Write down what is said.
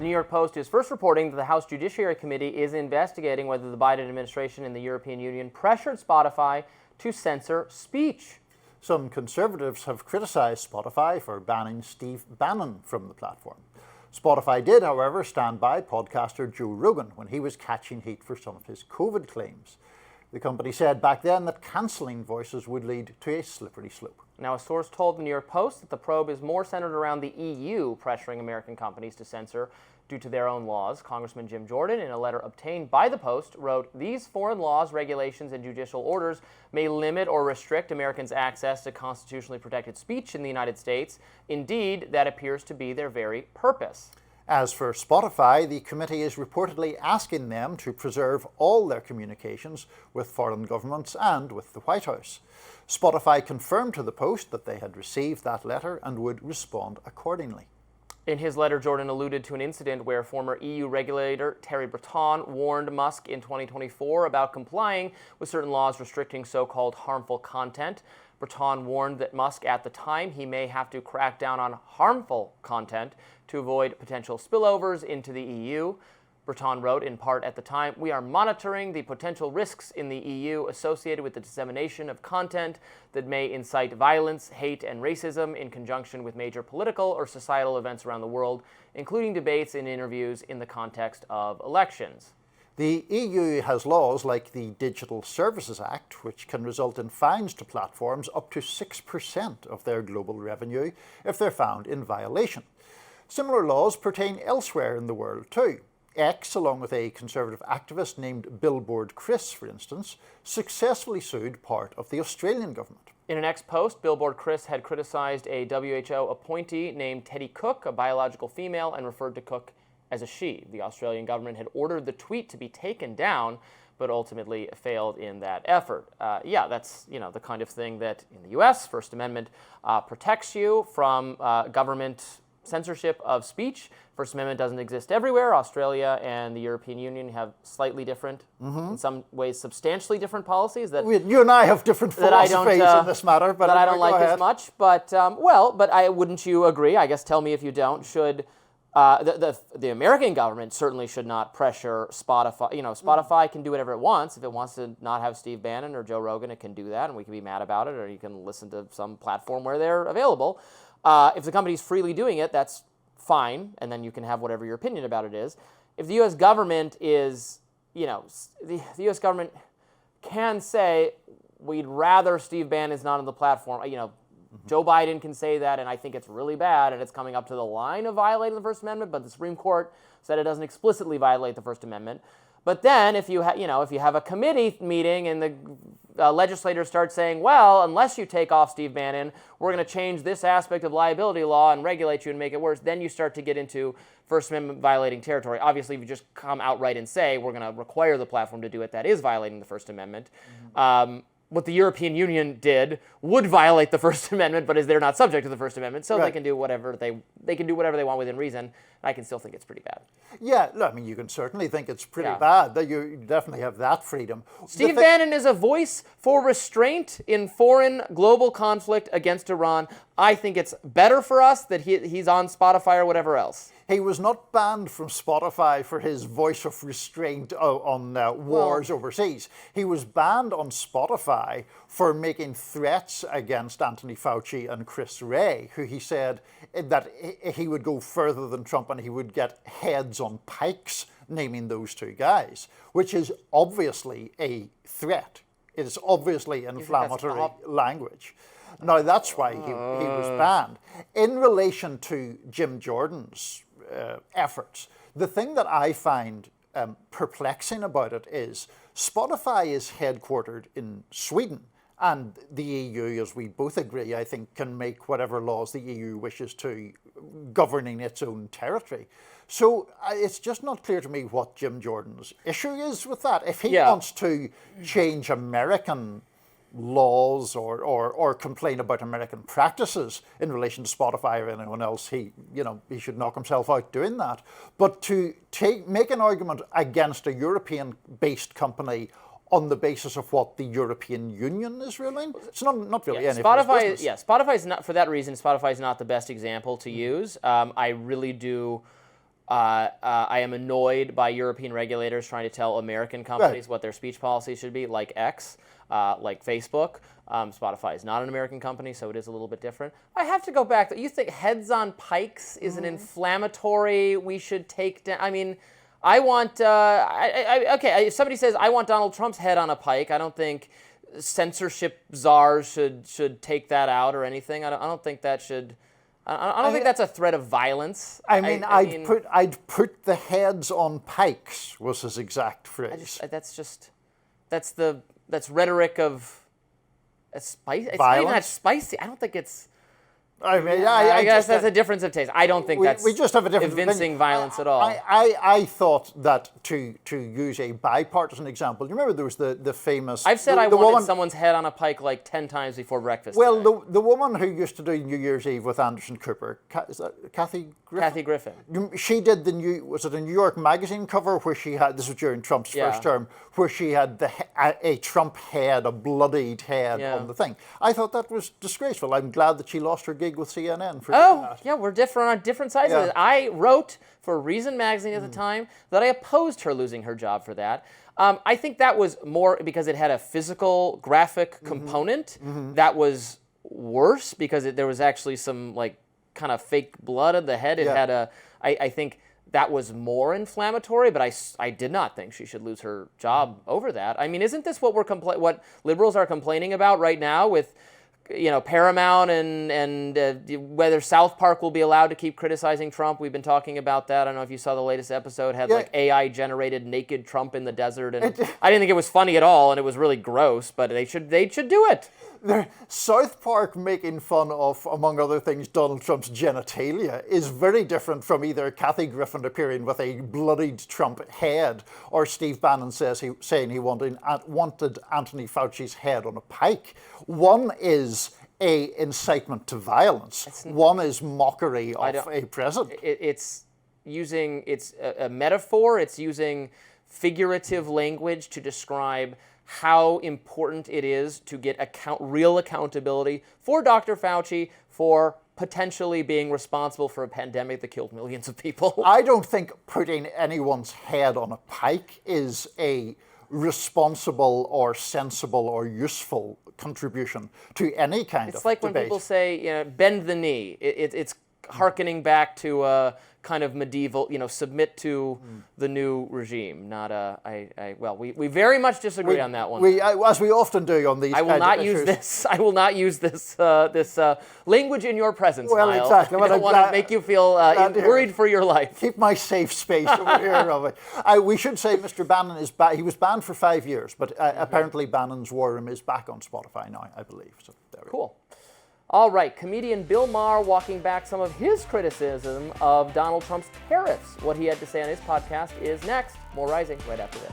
The New York Post is first reporting that the House Judiciary Committee is investigating whether the Biden administration and the European Union pressured Spotify to censor speech. Some conservatives have criticised Spotify for banning Steve Bannon from the platform. Spotify did, however, stand by podcaster Joe Rogan when he was catching heat for some of his COVID claims. The company said back then that cancelling voices would lead to a slippery slope. Now, a source told the New York Post that the probe is more centered around the EU pressuring American companies to censor due to their own laws. Congressman Jim Jordan, in a letter obtained by the Post, wrote, "These foreign laws, regulations, and judicial orders may limit or restrict Americans' access to constitutionally protected speech in the United States. Indeed, that appears to be their very purpose." As for Spotify, the committee is reportedly asking them to preserve all their communications with foreign governments and with the White House. Spotify confirmed to the Post that they had received that letter and would respond accordingly. In his letter, Jordan alluded to an incident where former EU regulator Thierry Breton warned Musk in 2024 about complying with certain laws restricting so-called harmful content. Breton warned that Musk at the time he may have to crack down on harmful content to avoid potential spillovers into the EU. Breton wrote in part at the time, "We are monitoring the potential risks in the EU associated with the dissemination of content that may incite violence, hate, and racism in conjunction with major political or societal events around the world, including debates and interviews in the context of elections." The EU has laws like the Digital Services Act, which can result in fines to platforms up to 6% of their global revenue if they're found in violation. Similar laws pertain elsewhere in the world too. X, along with a conservative activist named Billboard Chris, for instance, successfully sued part of the Australian government. In an ex-post, Billboard Chris had criticized a WHO appointee named Teddy Cook, a biological female, and referred to Cook as a she. The Australian government had ordered the tweet to be taken down, but ultimately failed in that effort. That's the kind of thing that in the U.S., First Amendment protects you from government censorship of speech. First Amendment doesn't exist everywhere. Australia and the European Union have slightly different, in some ways substantially different policies. That you and I have different philosophies in this matter, but that I don't like as much. But wouldn't you agree? I guess tell me if you don't. Should the American government certainly should not pressure Spotify. Spotify can do whatever it wants. If it wants to not have Steve Bannon or Joe Rogan, it can do that, and we can be mad about it, or you can listen to some platform where they're available. If the company's freely doing it, that's fine, and then you can have whatever your opinion about it is. If the U.S. government is, the U.S. government can say, we'd rather Steve Bannon is not on the platform. Joe Biden can say that, and I think it's really bad, and it's coming up to the line of violating the First Amendment, but the Supreme Court said it doesn't explicitly violate the First Amendment. But then if you have a committee meeting and the legislators start saying, well, unless you take off Steve Bannon, we're going to change this aspect of liability law and regulate you and make it worse, then you start to get into First Amendment violating territory. Obviously, if you just come outright and say, we're going to require the platform to do it, that is violating the First Amendment. What the European Union did would violate the First Amendment, but they're not subject to the First Amendment, so They can do whatever they can do whatever they want within reason. I can still think it's pretty bad. Yeah, I mean, you can certainly think it's pretty bad. That you definitely have that freedom. Steve Bannon is a voice for restraint in foreign global conflict against Iran. I think it's better for us that he's on Spotify or whatever else. He was not banned from Spotify for his voice of restraint on wars overseas. He was banned on Spotify for making threats against Anthony Fauci and Chris Wray, who he said that he would go further than Trump and he would get heads on pikes, naming those two guys, which is obviously a threat. It is obviously inflammatory language. Now, that's why he was banned. In relation to Jim Jordan's efforts, the thing that I find perplexing about it is Spotify is headquartered in Sweden, and the EU, as we both agree, I think, can make whatever laws the EU wishes to governing its own territory. So it's just not clear to me what Jim Jordan's issue is with that. If he wants to change American laws or complain about American practices in relation to Spotify or anyone else, he should knock himself out doing that. But to make an argument against a European-based company on the basis of what the European Union is ruling, it's not really any business. Spotify is not, for that reason, Spotify is not the best example to use. I really do I am annoyed by European regulators trying to tell American companies what their speech policy should be, like X, like Facebook. Spotify is not an American company, so it is a little bit different. I have to go back. You think heads on pikes is an inflammatory, we should take down? I mean, I want, okay, if somebody says, I want Donald Trump's head on a pike, I don't think censorship czars should take that out or anything. I don't think that should... I don't think that's a threat of violence. I'd put the heads on pikes was his exact phrase. That's rhetoric of spicy. It's not even that spicy. I don't think it's. I mean, I guess that's a difference of taste. I don't think that's we just have a different evincing violence at all. I thought that to use a bipartisan example, you remember there was the famous... I've said I wanted someone's head on a pike like 10 times before breakfast. Well, the woman who used to do New Year's Eve with Anderson Cooper, is that Kathy Griffin? Kathy Griffin. She did was it a New York Magazine cover where she had, this was during Trump's first term, where she had a Trump head, a bloodied head on the thing. I thought that was disgraceful. I'm glad that she lost her gig with CNN for doing that. Yeah, we're different on different sides of it. I wrote for Reason magazine at the time that I opposed her losing her job for that. I think that was more because it had a physical, graphic component that was worse because there was actually some like kind of fake blood on the head. It had a, I think that was more inflammatory, but I did not think she should lose her job over that. I mean, isn't this what what liberals are complaining about right now with, Paramount and whether South Park will be allowed to keep criticizing Trump? We've been talking about that. I don't know if you saw the latest episode, had like AI generated naked Trump in the desert, and I didn't think it was funny at all, and it was really gross, but they should do it. South Park making fun of, among other things, Donald Trump's genitalia is very different from either Kathy Griffin appearing with a bloodied Trump head or Steve Bannon saying he wanted Anthony Fauci's head on a pike. One is a incitement to violence. One is mockery of a president. It's a metaphor. It's using figurative language to describe how important it is to get real accountability for Dr. Fauci for potentially being responsible for a pandemic that killed millions of people. I don't think putting anyone's head on a pike is a responsible or sensible or useful contribution to any kind of debate. It's like when people say, bend the knee. It's hearkening back to kind of medieval, submit to the new regime. Not we very much disagree on that one. As we often do on these. I will not use this. I will not use this language in your presence. Well, Niall. exactly. I don't want to make you feel worried for your life. Keep my safe space over here, Robby. We should say Mr. Bannon is back. He was banned for 5 years, but apparently Bannon's War Room is back on Spotify now, I believe. So there we go. All right, comedian Bill Maher walking back some of his criticism of Donald Trump's tariffs. What he had to say on his podcast is next. More Rising right after this.